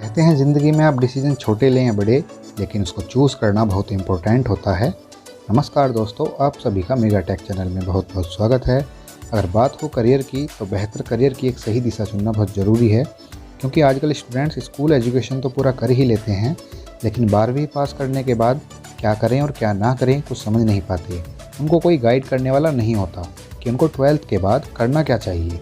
कहते हैं ज़िंदगी में आप डिसीजन छोटे लें या बड़े, लेकिन उसको चूज़ करना बहुत इम्पोर्टेंट होता है। नमस्कार दोस्तों, आप सभी का मेगा टेक चैनल में बहुत बहुत स्वागत है। अगर बात हो करियर की, तो बेहतर करियर की एक सही दिशा चुनना बहुत ज़रूरी है, क्योंकि आजकल स्टूडेंट्स स्कूल एजुकेशन तो पूरा कर ही लेते हैं, लेकिन 12वीं पास करने के बाद क्या करें और क्या ना करें कुछ समझ नहीं पाते। उनको कोई गाइड करने वाला नहीं होता कि उनको 12th के बाद करना क्या चाहिए।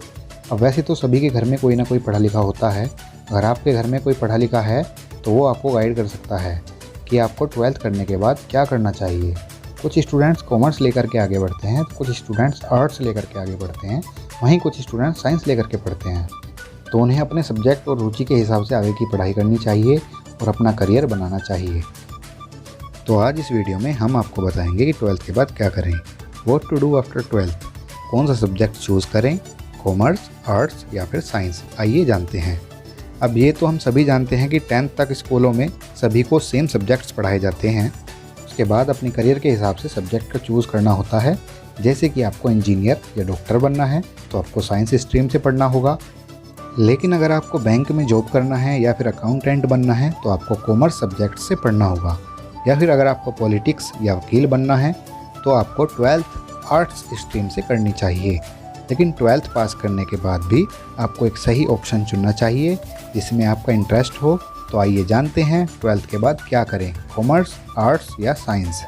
अब वैसे तो सभी के घर में कोई ना कोई पढ़ा लिखा होता है। अगर आपके घर में कोई पढ़ा लिखा है तो वो आपको गाइड कर सकता है कि आपको 12th करने के बाद क्या करना चाहिए। कुछ स्टूडेंट्स कॉमर्स लेकर के आगे बढ़ते हैं, तो कुछ स्टूडेंट्स आर्ट्स लेकर के आगे बढ़ते हैं, वहीं कुछ स्टूडेंट्स साइंस लेकर के पढ़ते हैं। तो उन्हें अपने सब्जेक्ट और रुचि के हिसाब से आगे की पढ़ाई करनी चाहिए और अपना करियर बनाना चाहिए। तो आज इस वीडियो में हम आपको बताएंगे कि 12th के बाद क्या करें, what to do after 12th, कौन सा सब्जेक्ट चूज़ करें, कॉमर्स, आर्ट्स या फिर साइंस। आइए जानते हैं। अब ये तो हम सभी जानते हैं कि 10th तक स्कूलों में सभी को सेम सब्जेक्ट्स पढ़ाए जाते हैं। उसके बाद अपने करियर के हिसाब से सब्जेक्ट का चूज़ करना होता है। जैसे कि आपको इंजीनियर या डॉक्टर बनना है तो आपको साइंस स्ट्रीम से पढ़ना होगा, लेकिन अगर आपको बैंक में जॉब करना है या फिर अकाउंटेंट बनना है तो आपको कॉमर्स सब्जेक्ट से पढ़ना होगा। या फिर अगर आपको पॉलिटिक्स या वकील बनना है तो आपको 12th आर्ट्स स्ट्रीम से करनी चाहिए। लेकिन 12th पास करने के बाद भी आपको एक सही ऑप्शन चुनना चाहिए जिसमें आपका इंटरेस्ट हो। तो आइए जानते हैं 12th के बाद क्या करें, कॉमर्स, आर्ट्स या साइंस।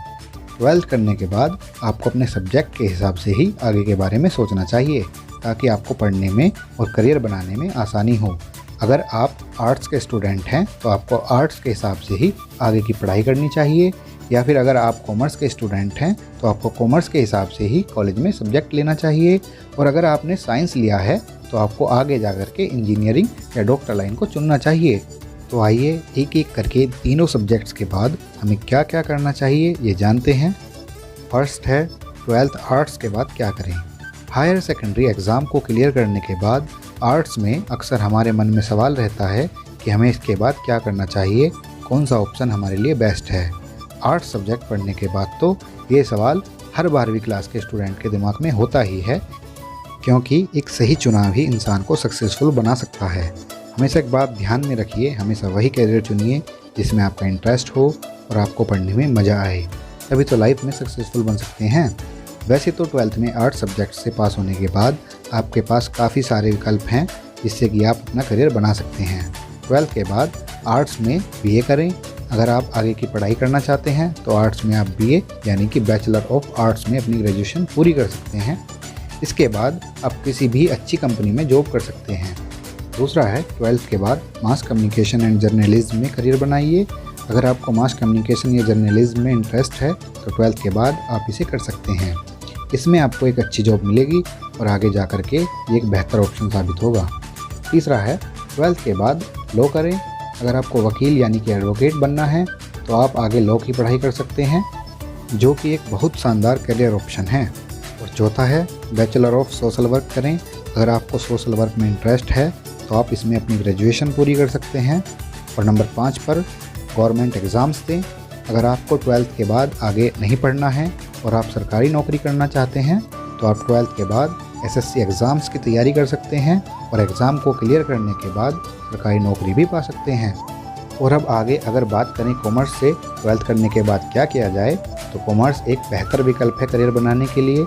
12th करने के बाद आपको अपने सब्जेक्ट के हिसाब से ही आगे के बारे में सोचना चाहिए, ताकि आपको पढ़ने में और करियर बनाने में आसानी हो। अगर आप आर्ट्स के स्टूडेंट हैं तो आपको आर्ट्स के हिसाब से ही आगे की पढ़ाई करनी चाहिए, या फिर अगर आप कॉमर्स के स्टूडेंट हैं तो आपको कॉमर्स के हिसाब से ही कॉलेज में सब्जेक्ट लेना चाहिए। और अगर आपने साइंस लिया है तो आपको आगे जाकर के इंजीनियरिंग या डॉक्टर लाइन को चुनना चाहिए। तो आइए एक एक करके तीनों सब्जेक्ट्स के बाद हमें क्या क्या करना चाहिए ये जानते हैं। फर्स्ट है 12th आर्ट्स के बाद क्या करें। हायर सेकेंडरी एग्ज़ाम को क्लियर करने के बाद आर्ट्स में अक्सर हमारे मन में सवाल रहता है कि हमें इसके बाद क्या करना चाहिए, कौन सा ऑप्शन हमारे लिए बेस्ट है। आर्ट्स सब्जेक्ट पढ़ने के बाद तो ये सवाल हर 12वीं क्लास के स्टूडेंट के दिमाग में होता ही है, क्योंकि एक सही चुनाव ही इंसान को सक्सेसफुल बना सकता है। हमेशा एक बात ध्यान में रखिए, हमेशा वही करियर चुनिए जिसमें आपका इंटरेस्ट हो और आपको पढ़ने में मज़ा आए, तभी तो लाइफ में सक्सेसफुल बन सकते हैं। वैसे तो 12th में आर्ट्स सब्जेक्ट से पास होने के बाद आपके पास काफ़ी सारे विकल्प हैं जिससे कि आप अपना करियर बना सकते हैं। 12th के बाद आर्ट्स में बीए करें। अगर आप आगे की पढ़ाई करना चाहते हैं तो आर्ट्स में आप बीए यानी कि बैचलर ऑफ आर्ट्स में अपनी ग्रेजुएशन पूरी कर सकते हैं। इसके बाद आप किसी भी अच्छी कंपनी में जॉब कर सकते हैं। दूसरा है 12th के बाद मास कम्युनिकेशन एंड जर्नलिज्म में करियर बनाइए। अगर आपको मास कम्युनिकेशन या जर्नलिज्म में इंटरेस्ट है तो 12th के बाद आप इसे कर सकते हैं। इसमें आपको एक अच्छी जॉब मिलेगी और आगे जा कर के ये एक बेहतर ऑप्शन साबित होगा। तीसरा है 12th के बाद लॉ करें। अगर आपको वकील यानी कि एडवोकेट बनना है तो आप आगे लॉ की पढ़ाई कर सकते हैं, जो कि एक बहुत शानदार करियर ऑप्शन है। और चौथा है बैचलर ऑफ सोशल वर्क करें। अगर आपको सोशल वर्क में इंटरेस्ट है तो आप इसमें अपनी ग्रेजुएशन पूरी कर सकते हैं। और नंबर 5 पर गवर्नमेंट एग्ज़ाम्स दें। अगर आपको 12th के बाद आगे नहीं पढ़ना है और आप सरकारी नौकरी करना चाहते हैं तो आप 12th के बाद एसएससी एग्ज़ाम्स की तैयारी कर सकते हैं और एग्ज़ाम को क्लियर करने के बाद सरकारी नौकरी भी पा सकते हैं। और अब आगे अगर बात करें कॉमर्स से 12th करने के बाद क्या किया जाए, तो कॉमर्स एक बेहतर विकल्प है करियर बनाने के लिए।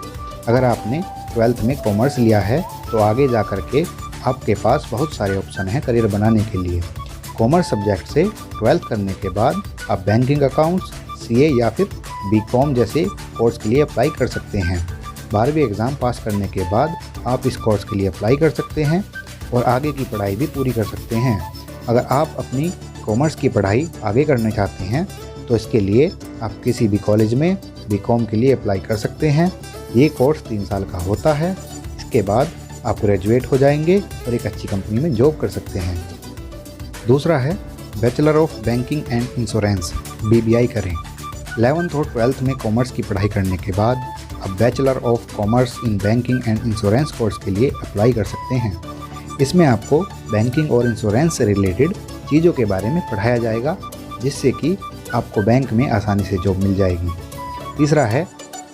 अगर आपने 12th में कॉमर्स लिया है तो आगे जा कर के आपके पास बहुत सारे ऑप्शन हैं करियर बनाने के लिए। कॉमर्स सब्जेक्ट से 12th करने के बाद आप बैंकिंग, अकाउंट्स, सीए या फिर बीकॉम जैसे कोर्स के लिए अप्लाई कर सकते हैं। 12वीं एग्ज़ाम पास करने के बाद आप इस कोर्स के लिए अप्लाई कर सकते हैं और आगे की पढ़ाई भी पूरी कर सकते हैं। अगर आप अपनी कॉमर्स की पढ़ाई आगे करना चाहते हैं तो इसके लिए आप किसी भी कॉलेज में बीकॉम के लिए अप्लाई कर सकते हैं। ये कोर्स 3 साल का होता है। इसके बाद आप ग्रेजुएट हो जाएंगे और एक अच्छी कंपनी में जॉब कर सकते हैं। दूसरा है bachelor of banking and insurance, BBI करें। 11th और 12th में कॉमर्स की पढ़ाई करने के बाद आप bachelor of commerce in banking and insurance course के लिए अप्लाई कर सकते हैं। इसमें आपको बैंकिंग और इंश्योरेंस से रिलेटेड चीज़ों के बारे में पढ़ाया जाएगा, जिससे कि आपको बैंक में आसानी से जॉब मिल जाएगी। तीसरा है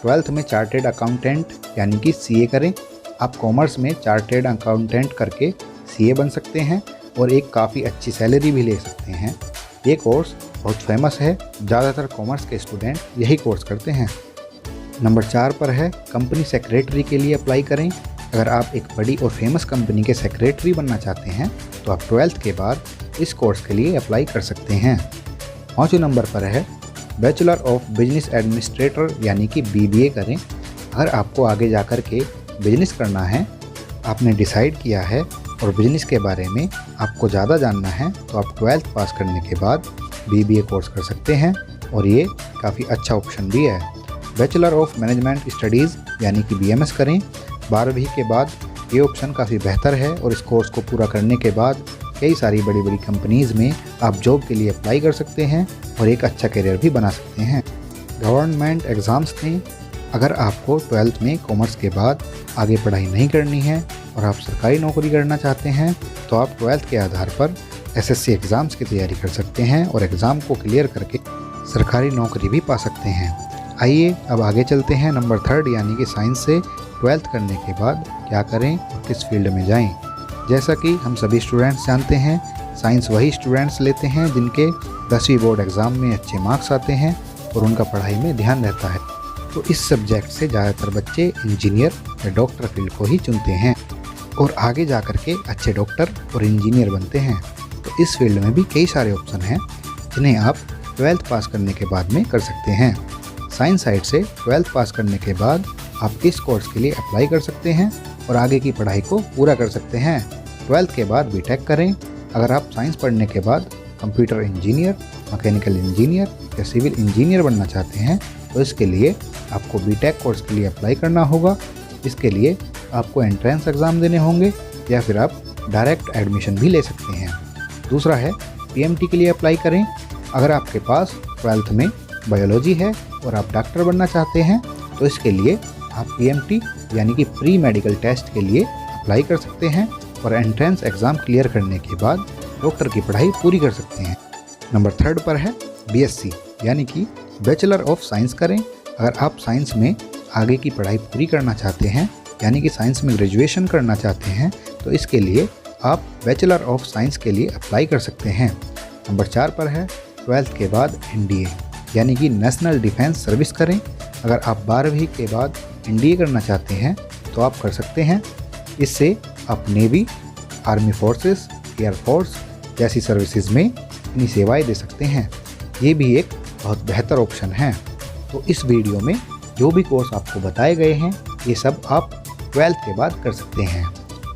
12th में चार्टेड अकाउंटेंट यानी कि CA करें। आप कॉमर्स में चार्टेड अकाउंटेंट करके CA बन सकते हैं। और एक काफ़ी अच्छी सैलरी भी ले सकते हैं। ये कोर्स बहुत फेमस है, ज़्यादातर कॉमर्स के स्टूडेंट यही कोर्स करते हैं। नंबर 4 पर है कंपनी सेक्रेटरी के लिए अप्लाई करें। अगर आप एक बड़ी और फेमस कंपनी के सेक्रेटरी बनना चाहते हैं तो आप 12th के बाद इस कोर्स के लिए अप्लाई कर सकते हैं। 5वें नंबर पर है बैचलर ऑफ बिजनेस एडमिनिस्ट्रेटर यानी कि BBA करें। अगर आपको आगे जाकर के बिजनेस करना है, आपने डिसाइड किया है और बिजनेस के बारे में आपको ज़्यादा जानना है तो आप 12th पास करने के बाद BBA कोर्स कर सकते हैं और ये काफ़ी अच्छा ऑप्शन भी है। बैचलर ऑफ मैनेजमेंट स्टडीज़ यानी कि BMS करें। 12वीं के बाद ये ऑप्शन काफ़ी बेहतर है और इस कोर्स को पूरा करने के बाद कई सारी बड़ी बड़ी कंपनीज़ में आप जॉब के लिए अप्लाई कर सकते हैं और एक अच्छा करियर भी बना सकते हैं। गवर्नमेंट एग्ज़ाम्स दें। अगर आपको 12th में कॉमर्स के बाद आगे पढ़ाई नहीं करनी है और आप सरकारी नौकरी करना चाहते हैं तो आप 12th के आधार पर SSC एग्ज़ाम्स की तैयारी कर सकते हैं और एग्ज़ाम को क्लियर करके सरकारी नौकरी भी पा सकते हैं। आइए अब आगे चलते हैं नंबर 3 यानी कि साइंस से 12th करने के बाद क्या करें और किस फील्ड में जाएं। जैसा कि हम सभी स्टूडेंट्स जानते हैं, साइंस वही स्टूडेंट्स लेते हैं जिनके 10वीं बोर्ड एग्ज़ाम में अच्छे मार्क्स आते हैं और उनका पढ़ाई में ध्यान रहता है। तो इस सब्जेक्ट से ज़्यादातर बच्चे इंजीनियर या डॉक्टर फील्ड को ही चुनते हैं और आगे जा कर के अच्छे डॉक्टर और इंजीनियर बनते हैं। तो इस फील्ड में भी कई सारे ऑप्शन हैं जिन्हें आप 12th पास करने के बाद में कर सकते हैं। साइंस साइड से 12th पास करने के बाद आप इस कोर्स के लिए अप्लाई कर सकते हैं और आगे की पढ़ाई को पूरा कर सकते हैं। 12th के बाद BTech करें। अगर आप साइंस पढ़ने के बाद कंप्यूटर इंजीनियर, मैकेनिकल इंजीनियर या सिविल इंजीनियर बनना चाहते हैं तो इसके लिए आपको BTech कोर्स के लिए अप्लाई करना होगा। इसके लिए आपको एंट्रेंस एग्ज़ाम देने होंगे या फिर आप डायरेक्ट एडमिशन भी ले सकते हैं। दूसरा है PMT के लिए अप्लाई करें। अगर आपके पास 12th में बायोलॉजी है और आप डॉक्टर बनना चाहते हैं तो इसके लिए आप PMT यानी कि प्री मेडिकल टेस्ट के लिए अप्लाई कर सकते हैं और एंट्रेंस एग्ज़ाम क्लियर करने के बाद डॉक्टर की पढ़ाई पूरी कर सकते हैं। नंबर 3 पर है BSc यानी कि बैचलर ऑफ साइंस करें। अगर आप साइंस में आगे की पढ़ाई पूरी करना चाहते हैं यानी कि साइंस में ग्रेजुएशन करना चाहते हैं तो इसके लिए आप बैचलर ऑफ साइंस के लिए अप्लाई कर सकते हैं। नंबर 4 पर है 12th के बाद NDA यानी कि नेशनल डिफेंस सर्विस करें। अगर आप 12वीं के बाद NDA करना चाहते हैं तो आप कर सकते हैं। इससे आप navy, army forces, air force जैसी सर्विसेज में अपनी सेवाएं दे सकते हैं। ये भी एक बहुत बेहतर ऑप्शन है। तो इस वीडियो में जो भी कोर्स आपको बताए गए हैं ये सब आप 12th के बाद कर सकते हैं।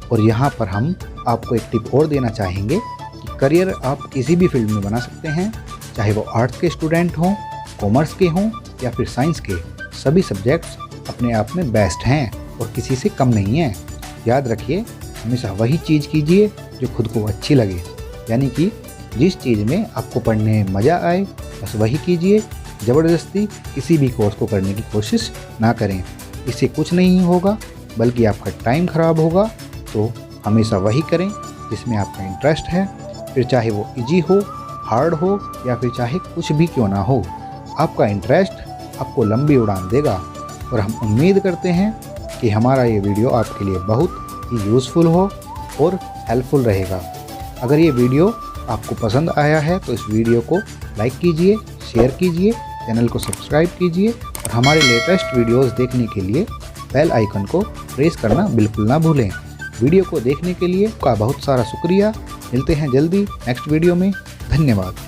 और यहाँ पर हम आपको एक टिप और देना चाहेंगे कि करियर आप किसी भी फील्ड में बना सकते हैं, चाहे वो आर्ट्स के स्टूडेंट हों, कॉमर्स के हों या फिर साइंस के। सभी सब्जेक्ट्स अपने आप में बेस्ट हैं और किसी से कम नहीं हैं। याद रखिए, हमेशा वही चीज़ कीजिए जो खुद को अच्छी लगे, यानी कि जिस चीज़ में आपको पढ़ने में मज़ा आए बस वही कीजिए। ज़बरदस्ती किसी भी कोर्स को करने की कोशिश ना करें, इससे कुछ नहीं होगा बल्कि आपका टाइम ख़राब होगा। तो हमेशा वही करें जिसमें आपका इंटरेस्ट है, फिर चाहे वो इजी हो, हार्ड हो या फिर चाहे कुछ भी क्यों ना हो, आपका इंटरेस्ट आपको लंबी उड़ान देगा। और हम उम्मीद करते हैं कि हमारा ये वीडियो आपके लिए बहुत ही यूज़फुल हो और हेल्पफुल रहेगा। अगर ये वीडियो आपको पसंद आया है तो इस वीडियो को लाइक कीजिए, शेयर कीजिए, चैनल को सब्सक्राइब कीजिए और हमारे लेटेस्ट वीडियोस देखने के लिए बेल आइकन को प्रेस करना बिल्कुल ना भूलें। वीडियो को देखने के लिए आपका बहुत सारा शुक्रिया। मिलते हैं जल्दी नेक्स्ट वीडियो में। धन्यवाद।